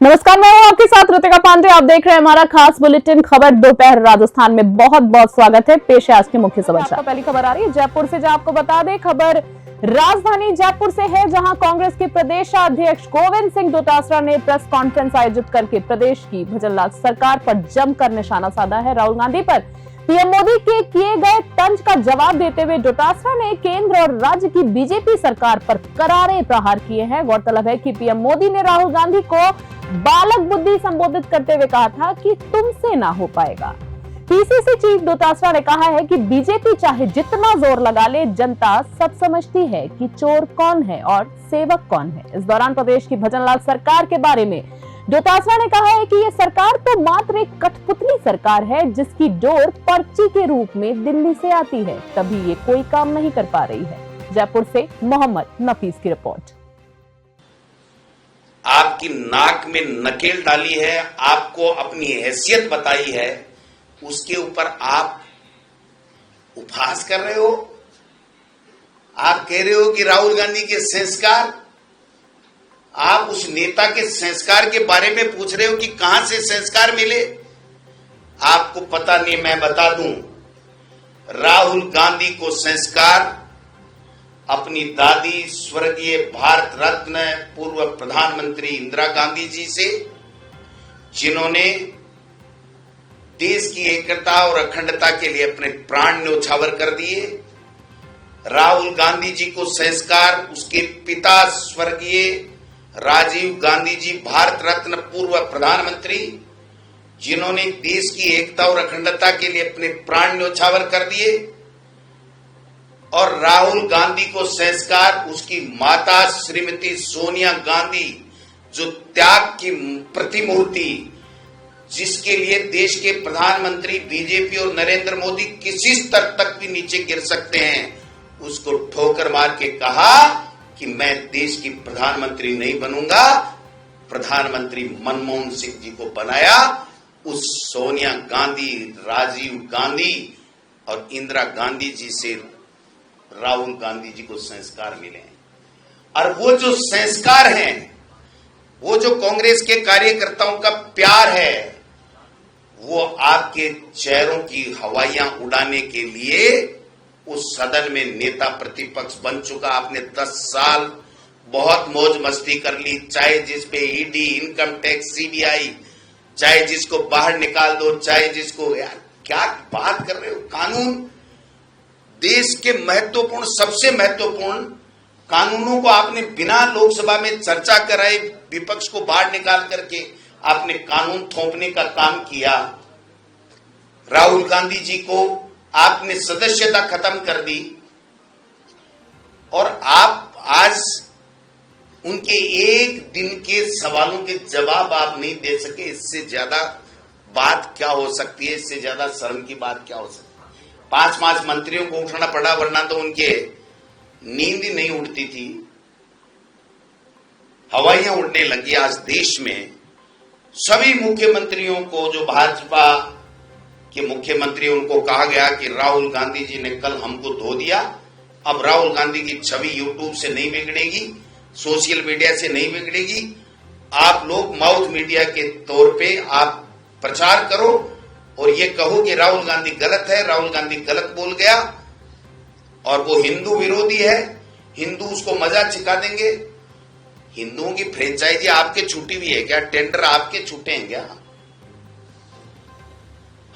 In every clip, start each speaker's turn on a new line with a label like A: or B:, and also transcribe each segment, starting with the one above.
A: नमस्कार, मैं हूं आपके साथ ऋतिका पांडे। आप देख रहे हैं हमारा खास बुलेटिन खबर दोपहर राजस्थान में। बहुत बहुत स्वागत है। पेश है आज के मुख्य समाचार। पहली खबर आ रही है जयपुर से, जहां आपको बता दें खबर राजधानी जयपुर से है, जहां कांग्रेस के प्रदेश अध्यक्ष गोविंद सिंह डोटासरा ने प्रेस कॉन्फ्रेंस आयोजित करके प्रदेश की भजनलाल सरकार पर जमकर निशाना साधा है। राहुल गांधी पर पीएम मोदी के किए गए तंज का जवाब देते हुए डोटासरा ने केंद्र और राज्य की बीजेपी सरकार पर करारे प्रहार किए हैं। गौरतलब है कि पीएम मोदी ने राहुल गांधी को बालक बुद्धि संबोधित करते हुए कहा था कि तुमसे ना हो पाएगा। पीसीसी चीफ डोटासरा ने कहा है कि बीजेपी चाहे जितना जोर लगा ले, जनता सब समझती है कि चोर कौन है और सेवक कौन है। इस दौरान प्रदेश की भजनलाल सरकार के बारे में डोटासरा ने कहा है कि यह सरकार तो मात्र एक कठपुतली सरकार है, जिसकी डोर पर्ची के रूप में दिल्ली से आती है, तभी ये कोई काम नहीं कर पा रही है। जयपुर से मोहम्मद नफीस की रिपोर्ट।
B: आपकी नाक में नकेल डाली है, आपको अपनी हैसियत बताई है, उसके ऊपर आप उपहास कर रहे हो। आप कह रहे हो कि राहुल गांधी के संस्कार, आप उस नेता के संस्कार के बारे में पूछ रहे हो कि कहां से संस्कार मिले। आपको पता नहीं, मैं बता दूं, राहुल गांधी को संस्कार अपनी दादी स्वर्गीय भारत रत्न पूर्व प्रधानमंत्री इंदिरा गांधी जी से, जिन्होंने देश की एकता और अखंडता के लिए अपने प्राण न्योछावर कर दिए। राहुल गांधी जी को संस्कार उसके पिता स्वर्गीय राजीव गांधी जी, भारत रत्न पूर्व प्रधानमंत्री, जिन्होंने देश की एकता और अखंडता के लिए अपने प्राण न्योछावर कर दिए। और राहुल गांधी को संस्कार उसकी माता श्रीमती सोनिया गांधी, जो त्याग की प्रतिमूर्ति, जिसके लिए देश के प्रधानमंत्री बीजेपी और नरेंद्र मोदी किसी स्तर तक भी नीचे गिर सकते हैं, उसको ठोकर मार के कहा कि मैं देश की प्रधानमंत्री नहीं बनूंगा। प्रधानमंत्री मनमोहन सिंह जी को बनाया। उस सोनिया गांधी, राजीव गांधी और इंदिरा गांधी जी से राहुल गांधी जी को संस्कार मिले हैं। और वो जो संस्कार हैं, वो जो कांग्रेस के कार्यकर्ताओं का प्यार है, वो आपके चेहरों की हवाइयां उड़ाने के लिए उस सदन में नेता प्रतिपक्ष बन चुका। आपने 10 साल बहुत मौज मस्ती कर ली, चाहे जिस पे ईडी, इनकम टैक्स, सीबीआई, चाहे जिसको बाहर निकाल दो, चाहे जिसको, यार क्या बात कर रहे हो। कानून, देश के महत्वपूर्ण, सबसे महत्वपूर्ण कानूनों को आपने बिना लोकसभा में चर्चा कराए, विपक्ष को बाहर निकाल करके आपने कानून थोपने का काम किया। राहुल गांधी जी को आपने सदस्यता खत्म कर दी और आप आज उनके एक दिन के सवालों के जवाब आप नहीं दे सके। इससे ज्यादा बात क्या हो सकती है, इससे ज्यादा शर्म की बात क्या हो सकती है। 5 मंत्रियों को उठना पड़ा, वरना तो उनके नींद ही नहीं उड़ती थी, हवाइयां उड़ने लगी। आज देश में सभी मुख्यमंत्रियों को, जो भाजपा के मुख्यमंत्री, उनको कहा गया कि राहुल गांधी जी ने कल हमको धो दिया। अब राहुल गांधी की छवि यूट्यूब से नहीं बिगड़ेगी, सोशल मीडिया से नहीं बिगड़ेगी। आप लोग माउथ मीडिया के तौर पे आप प्रचार करो और ये कहो कि राहुल गांधी गलत है, राहुल गांधी गलत बोल गया और वो हिंदू विरोधी है, हिंदू उसको मजा छिका देंगे। हिंदुओं की फ्रेंचाइजी आपके छूटी हुई है क्या? टेंडर आपके छूटे हैं क्या?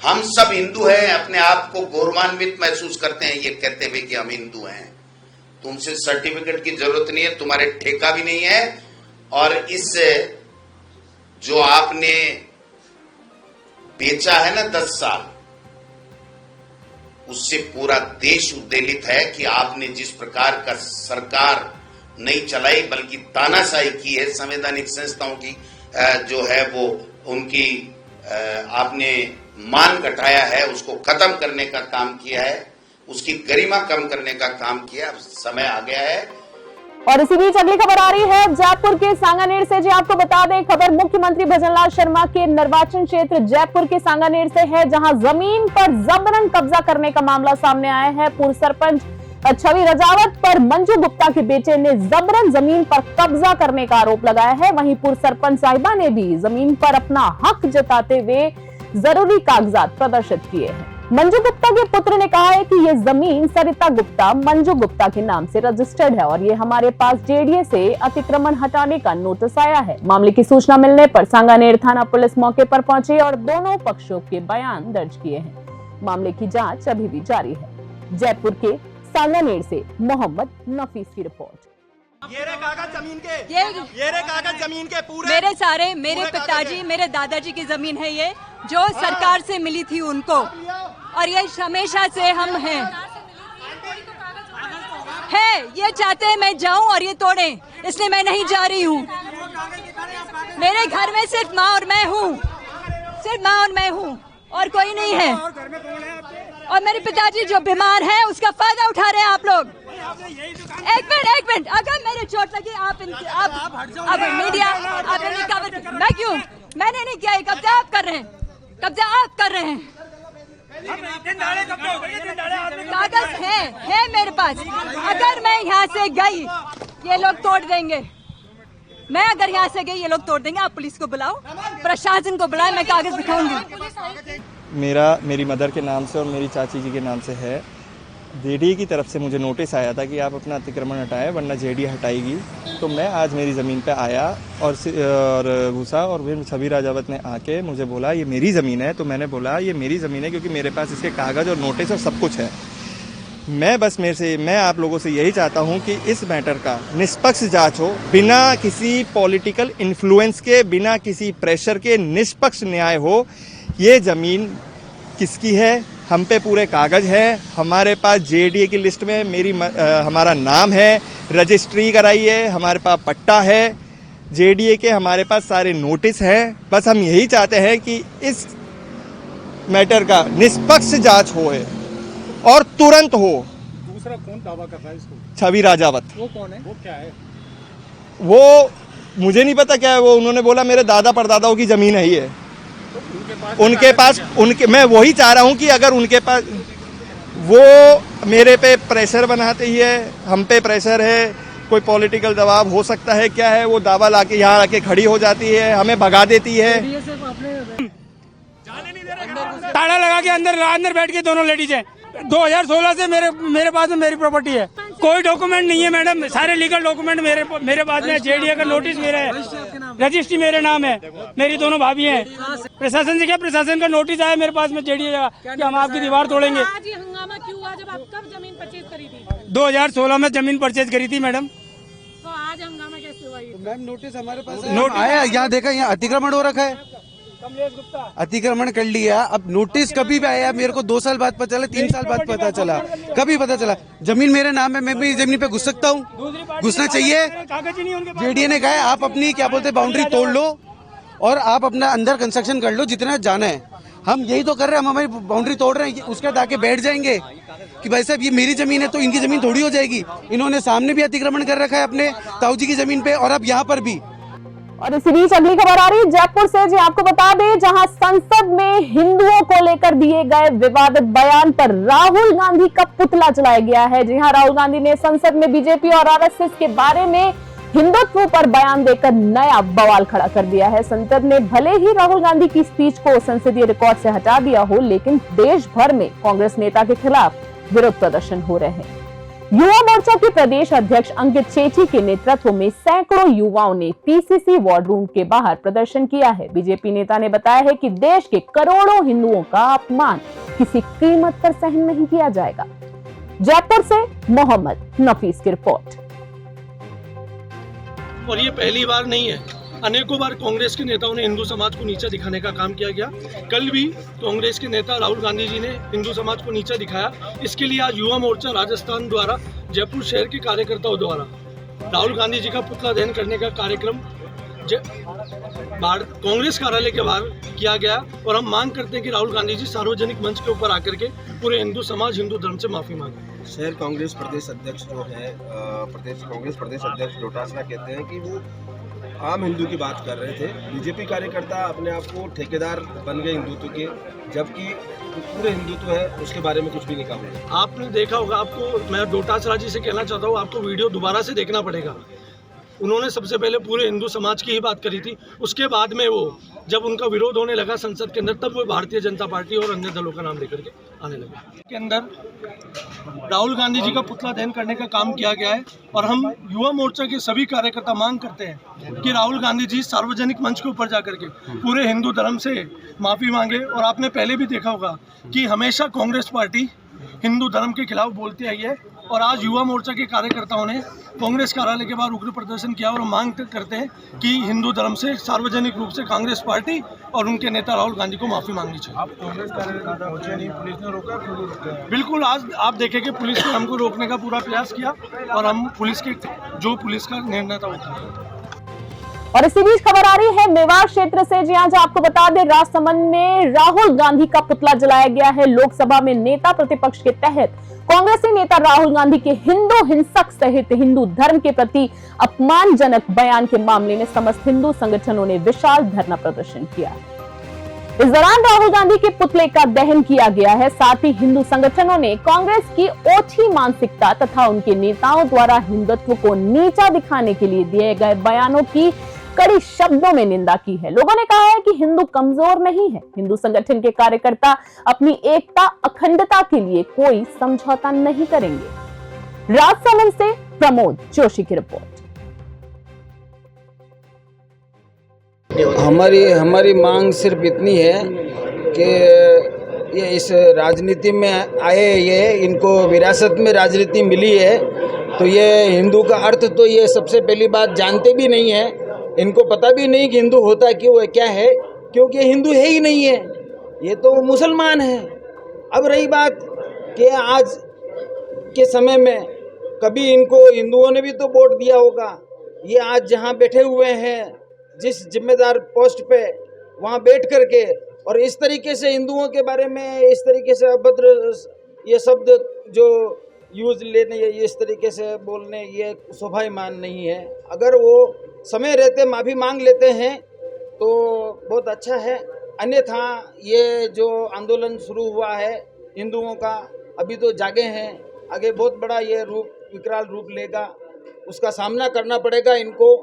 B: हम सब हिंदू हैं, अपने आप को गौरवान्वित महसूस करते हैं ये कहते हुए कि हम हिंदू हैं। तुमसे सर्टिफिकेट की जरूरत नहीं है, तुम्हारे ठेका भी नहीं है। और इस जो आपने बेचा है ना 10 साल, उससे पूरा देश उद्वेलित है कि आपने जिस प्रकार का सरकार नहीं चलाई, बल्कि तानाशाही की है। संवैधानिक संस्थाओं की जो है वो उनकी आपने मान घटाया है, उसको खत्म करने का काम किया है, उसकी गरिमा कम करने का काम किया। समय आ गया है।
A: और इसी बीच अगली खबर आ रही है जयपुर के सांगानेर से। जी आपको बता दें खबर मुख्यमंत्री भजनलाल शर्मा के निर्वाचन क्षेत्र जयपुर के सांगानेर से है, जहां जमीन पर जबरन कब्जा करने का मामला सामने आया है। पूर्व सरपंच और छवि राजावत पर मंजू गुप्ता के बेटे ने जबरन जमीन पर कब्जा करने का आरोप लगाया है। वहीं पूर्व सरपंच साहिबा ने भी जमीन पर अपना हक जताते हुए जरूरी कागजात प्रदर्शित किए हैं। मंजू गुप्ता के पुत्र ने कहा है कि ये जमीन सरिता गुप्ता मंजू गुप्ता के नाम से रजिस्टर्ड है और ये हमारे पास जेडीए से अतिक्रमण हटाने का नोटिस आया है। मामले की सूचना मिलने पर सांगानेर थाना पुलिस मौके पर पहुंची और दोनों पक्षों के बयान दर्ज किए हैं। मामले की जांच अभी भी जारी है। जयपुर के सांगानेर से मोहम्मद नफीस की रिपोर्ट।
C: ये रे कागज जमीन के, ये रे कागज जमीन के पूरे
D: मेरे पिताजी मेरे दादाजी की जमीन है ये, जो सरकार से मिली थी उनको, और ये हमेशा से हम हैं। ये चाहते हैं मैं जाऊं और ये तोड़ें, इसलिए मैं नहीं जा रही हूँ। मेरे घर में सिर्फ माँ और मैं हूँ, सिर्फ माँ और मैं हूँ और कोई नहीं है। और मेरे पिताजी जो बीमार हैं उसका फायदा उठा रहे हैं आप लोग। एक मिनट, अगर मेरे चोट लगी आप मीडिया आप कवर, मैं क्यों? मैंने नहीं किया, कब्जा आप कर रहे हैं, कब्जा आप कर रहे हैं। कागज है मेरे पास। अगर मैं यहाँ से गई ये लोग तोड़ देंगे। मैं अगर यहाँ से गई ये लोग तोड़ देंगे। आप पुलिस को बुलाओ, प्रशासन को बुलाओ, मैं कागज दिखाऊंगी।
C: मेरी मदर के नाम से और मेरी चाची जी के नाम से है। जेडीए की तरफ से मुझे नोटिस आया था कि आप अपना अतिक्रमण हटाएं वरना जेडीए हटाएगी। तो मैं आज मेरी ज़मीन पे आया और घुसा और फिर छवि राजावत ने आके मुझे बोला ये मेरी ज़मीन है। तो मैंने बोला ये मेरी ज़मीन है क्योंकि मेरे पास इसके कागज़ और नोटिस और सब कुछ है। मैं आप लोगों से यही चाहता हूं कि इस मैटर का निष्पक्ष जांच हो, बिना किसी पॉलिटिकल इन्फ्लुएंस के, बिना किसी प्रेशर के निष्पक्ष न्याय हो। ये ज़मीन किसकी है? हम पे पूरे कागज है, हमारे पास जेडीए की लिस्ट में हमारा नाम है, रजिस्ट्री कराई है, हमारे पास पट्टा है जेडीए के, हमारे पास सारे नोटिस हैं। बस हम यही चाहते हैं कि इस मैटर का निष्पक्ष जांच हो और तुरंत हो।
E: दूसरा कौन दावा कर रहा है इसको?
C: छवि राजावत।
E: वो कौन है? वो क्या है?
C: वो मुझे नहीं पता क्या है। वो उन्होंने बोला मेरे दादा परदादाओं की जमीन है ये। मैं वही चाह रहा हूँ कि अगर उनके पास, वो मेरे पे प्रेशर बनाते ही है, हम पे प्रेशर है, कोई पॉलिटिकल दबाव हो सकता है, क्या है, वो दावा लाके यहाँ आके खड़ी हो जाती है, हमें भगा देती है।
E: ताला लगा के अंदर बैठ के दोनों लेडीज हैं। 2016 से मेरे पास में मेरी प्रॉपर्टी है। कोई डॉक्यूमेंट नहीं है मैडम, सारे लीगल डॉक्यूमेंट मेरे पास में। जेडीए का नोटिस मेरा है, रजिस्ट्री मेरे नाम है, मेरी दोनों भाभी हैं। प्रशासन से क्या, प्रशासन का नोटिस आया मेरे पास में जेडीए का कि हम आपकी दीवार तोड़ेंगे।
F: आज ये हंगामा क्यों हुआ जब आप कब जमीन परचेज करी थी?
E: 2016 में जमीन परचेज करी थी मैडम।
F: तो आज हंगामा कैसे हुआ? ये
G: मैम नोटिस हमारे पास आया, यहाँ देखा, यहाँ अतिक्रमण हो रखा है, अतिक्रमण कर लिया। अब नोटिस कभी भी आया, मेरे को 2 साल बाद पता चला, 3 साल बाद पता चला, कभी पता चला। जमीन मेरे नाम है, मैं भी जमीन पे घुस सकता हूँ, घुसना चाहिए। जेडीए ने कहा है आप अपनी क्या बोलते बाउंड्री तोड़ लो और आप अपना अंदर कंस्ट्रक्शन कर लो जितना जाना है। हम यही तो कर रहे हैं, हम हमारी बाउंड्री तोड़ रहे हैं। उसके बाद आके बैठ जाएंगे कि भाई साहब ये मेरी जमीन है तो इनकी जमीन थोड़ी हो जाएगी। इन्होंने सामने भी अतिक्रमण कर रखा है अपने ताऊ जी की जमीन पे और अब यहाँ पर भी।
A: और इसी बीच अगली खबर आ रही है जयपुर से। जी आपको बता दें, जहां संसद में हिंदुओं को लेकर दिए गए विवादित बयान पर राहुल गांधी का पुतला जलाया गया है। जी हां, राहुल गांधी ने संसद में बीजेपी और आरएसएस के बारे में हिंदुत्व पर बयान देकर नया बवाल खड़ा कर दिया है। संसद ने भले ही राहुल गांधी की स्पीच को संसदीय रिकॉर्ड से हटा दिया हो, लेकिन देश भर में कांग्रेस नेता के खिलाफ विरोध प्रदर्शन हो रहे हैं। युवा मोर्चा के प्रदेश अध्यक्ष अंकित चेठी के नेतृत्व में सैकड़ों युवाओं ने पीसीसी वॉर रूम के बाहर प्रदर्शन किया है। बीजेपी नेता ने बताया है कि देश के करोड़ों हिंदुओं का अपमान किसी कीमत पर सहन नहीं किया जाएगा। जयपुर से मोहम्मद नफीस की रिपोर्ट।
H: और ये पहली बार नहीं है, अनेकों बार कांग्रेस के नेताओं ने हिंदू समाज को नीचा दिखाने का काम किया गया। कल भी कांग्रेस के नेता राहुल गांधी जी ने हिंदू समाज को नीचा दिखाया। इसके लिए आज युवा मोर्चा राजस्थान द्वारा जयपुर शहर के कार्यकर्ताओं द्वारा राहुल गांधी जी का पुतला दहन करने का कार्यक्रम कांग्रेस कार्यालय के बाहर किया गया। और हम मांग करते हैं कि राहुल गांधी जी सार्वजनिक मंच के ऊपर आकर के पूरे हिंदू समाज, हिंदू धर्म से माफी मांगे।
I: शहर कांग्रेस प्रदेश अध्यक्ष जो है कांग्रेस प्रदेश अध्यक्ष डोटासरा कहते हैं कि वो आम हिंदू की बात कर रहे थे। बीजेपी कार्यकर्ता अपने आप को ठेकेदार बन गए हिंदुत्व के, जबकि पूरे हिंदुत्व है उसके बारे में कुछ भी नहीं कहा।
H: आपने देखा होगा, आपको मैं डोटासरा जी से कहना चाहता हूँ, आपको वीडियो दोबारा से देखना पड़ेगा। उन्होंने सबसे पहले पूरे हिंदू समाज की ही बात करी थी। उसके बाद में वो जब उनका विरोध होने लगा संसद के अंदर, तब वो भारतीय जनता पार्टी और अन्य दलों का नाम लेकर के आने लगे। के अंदर राहुल गांधी जी का पुतला दहन करने का काम किया गया है और हम युवा मोर्चा के सभी कार्यकर्ता मांग करते हैं कि राहुल गांधी जी सार्वजनिक मंच के ऊपर जाकर के पूरे हिंदू धर्म से माफ़ी मांगे। और आपने पहले भी देखा होगा कि हमेशा कांग्रेस पार्टी हिंदू धर्म के खिलाफ बोलती आई है और आज युवा मोर्चा के कार्यकर्ताओं ने कांग्रेस कार्यालय के बाहर उग्र प्रदर्शन किया और मांग करते हैं कि हिंदू धर्म से सार्वजनिक रूप से कांग्रेस पार्टी और उनके नेता राहुल गांधी को माफ़ी मांगनी चाहिए। आप कांग्रेस कार्यालय पहुंचे नहीं, पुलिस ने रोका? बिल्कुल, आज आप देखें कि पुलिस ने हमको रोकने का पूरा प्रयास किया और हम पुलिस का निर्णय था वो।
A: और इसी बीच खबर आ रही है मेवाड़ क्षेत्र से। जी हाँ, आपको बता दें, राजसमंद में राहुल गांधी का पुतला जलाया गया है। लोकसभा में नेता प्रतिपक्ष के तहत कांग्रेसी नेता राहुल गांधी के हिंदू हिंसक सहित हिंदू धर्म के प्रति अपमानजनक बयान के मामले में समस्त हिंदू संगठनों ने विशाल धरना प्रदर्शन किया। इस दौरान राहुल गांधी के पुतले का दहन किया गया है। साथ ही हिंदू संगठनों ने कांग्रेस की ओछी मानसिकता तथा उनके नेताओं द्वारा हिंदुत्व को नीचा दिखाने के लिए दिए गए बयानों की कड़ी शब्दों में निंदा की है। लोगों ने कहा है कि हिंदू कमजोर नहीं है। हिंदू संगठन के कार्यकर्ता अपनी एकता अखंडता के लिए कोई समझौता नहीं करेंगे। राजसमंद से प्रमोद जोशी की रिपोर्ट।
J: हमारी मांग सिर्फ इतनी है कि ये इस राजनीति में आए, ये इनको विरासत में राजनीति मिली है, तो ये हिंदू का अर्थ तो ये सबसे पहली बात जानते भी नहीं है। इनको पता भी नहीं कि हिंदू होता क्यों है, क्या है, क्योंकि हिंदू है ही नहीं है, ये तो मुसलमान है। अब रही बात कि आज के समय में कभी इनको हिंदुओं ने भी तो वोट दिया होगा। ये आज जहाँ बैठे हुए हैं, जिस जिम्मेदार पोस्ट पे, वहाँ बैठ करके और इस तरीके से हिंदुओं के बारे में इस तरीके से अभद्र ये शब्द जो यूज लेने, इस तरीके से बोलने, ये शोभायमान नहीं है। अगर वो समय रहते माफ़ी मांग लेते हैं तो बहुत अच्छा है। अन्यथा ये जो आंदोलन शुरू हुआ है हिंदुओं का, अभी तो जागे हैं, आगे बहुत बड़ा ये विकराल रूप लेगा। उसका सामना करना पड़ेगा इनको,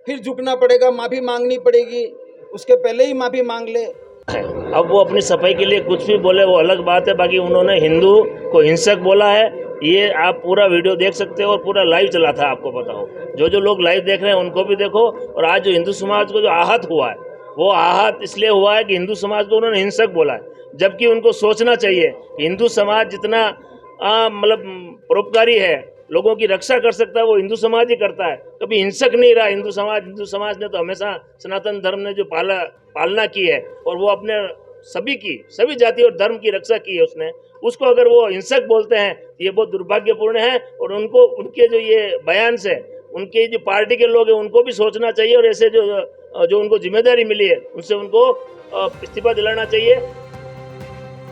J: फिर झुकना पड़ेगा, माफ़ी मांगनी पड़ेगी। उसके पहले ही माफ़ी मांग ले।
K: अब वो अपनी सफाई के लिए कुछ भी बोले वो अलग बात है, बाकी उन्होंने हिंदू को हिंसक बोला है। ये आप पूरा वीडियो देख सकते हो और पूरा लाइव चला था, आपको पता हो। जो लोग लाइव देख रहे हैं उनको भी देखो। और आज जो हिंदू समाज को जो आहत हुआ है, वो आहत इसलिए हुआ है कि हिंदू समाज को उन्होंने हिंसक बोला है, जबकि उनको सोचना चाहिए कि हिंदू समाज जितना मतलब परोपकारी है, लोगों की रक्षा कर सकता है, वो हिंदू समाज ही करता है। कभी हिंसक नहीं रहा हिंदू समाज ने तो हमेशा सनातन धर्म ने जो पालना की है और वो अपने सभी जाति और धर्म की रक्षा की है उसने। उसको अगर वो हिंसक बोलते हैं, ये बहुत दुर्भाग्यपूर्ण है। और उनको उनके जो ये बयान से उनके जो पार्टी के लोग हैं उनको भी सोचना चाहिए और ऐसे जो उनको जिम्मेदारी मिली है उनसे उनको इस्तीफा दिलाना चाहिए।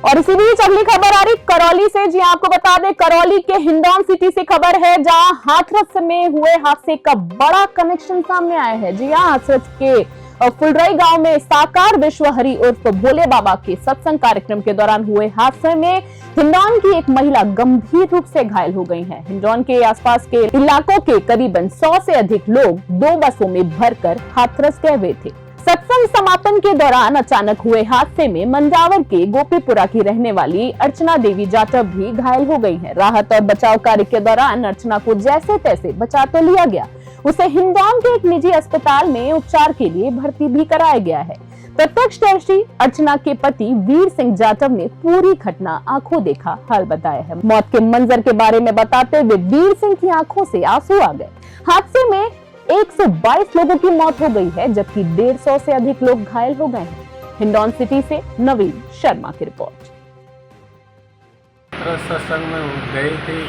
A: और इसी बीच अगली खबर आ रही करौली से। जी आपको बता दें, करौली के हिंडौन सिटी से खबर है, जहां हाथरस में हुए हादसे का बड़ा कनेक्शन सामने आया है। जी हां, हाथरस के फुलरई गांव में साकार विश्वहरि उर्फ भोले बाबा के सत्संग कार्यक्रम के दौरान हुए हादसे में हिंडौन की एक महिला गंभीर रूप से घायल हो गई है। हिंडौन के आसपास के इलाकों के करीबन 100 से अधिक लोग 2 बसों में भरकर हाथरस गए हुए थे। सत्संग समापन के दौरान अचानक हुए हादसे में मंजावर के गोपीपुरा की रहने वाली अर्चना देवी जाटव भी घायल हो गई हैं। राहत और बचाव कार्य के दौरान अर्चना को जैसे तैसे बचा तो लिया गया, उसे हिंडौन के एक निजी अस्पताल में उपचार के लिए भर्ती भी कराया गया है। प्रत्यक्षदर्शी अर्चना के पति वीर सिंह जाटव ने पूरी घटना आंखों देखा हाल बताया है। मौत के मंजर के बारे में बताते हुए वीर सिंह की आंखों से आंसू आ गए। हादसे में 122 लोगों की मौत हो गई है, जबकि 150 से अधिक लोग घायल हो गए हैं। हिंडौन सिटी से नवीन शर्मा की रिपोर्ट।
L: सत्संग में गए थे,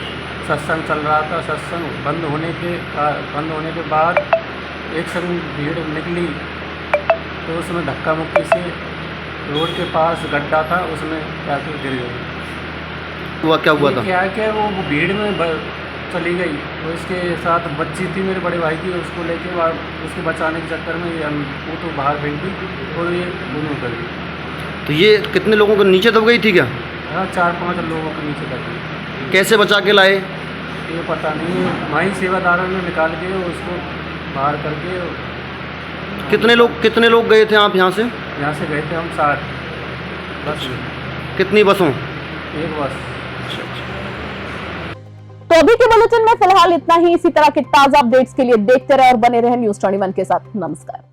L: सत्संग चल रहा था। सत्संग बंद होने के बाद एक संग भीड़ निकली तो उसमें धक्का मुक्की से रोड के पास गड्ढा था, उसमें जाकर गिर गई।
M: क्या हुआ था?
L: क्या वो भीड़ में चली गई। तो इसके साथ बच्ची थी मेरे बड़े भाई की, उसको लेके उसके बचाने के चक्कर में वो तो बाहर फेंक दी और ये दोनों कर दी।
M: तो ये कितने लोगों को नीचे दब गई थी क्या?
L: हाँ, 4-5 लोगों को नीचे कर दी।
M: कैसे बचा के लाए?
L: ये पता नहीं, वहीं सेवादारों ने निकाल के उसको बाहर करके।
M: कितने लोग गए थे आप यहाँ से?
L: यहाँ से गए थे हम 60 बस।
M: कितनी बसों?
L: एक बस।
A: तो अभी के बुलेटिन में फिलहाल इतना ही। इसी तरह के ताजा अपडेट्स के लिए देखते रहे और बने रहे न्यूज़ 21 के साथ। नमस्कार।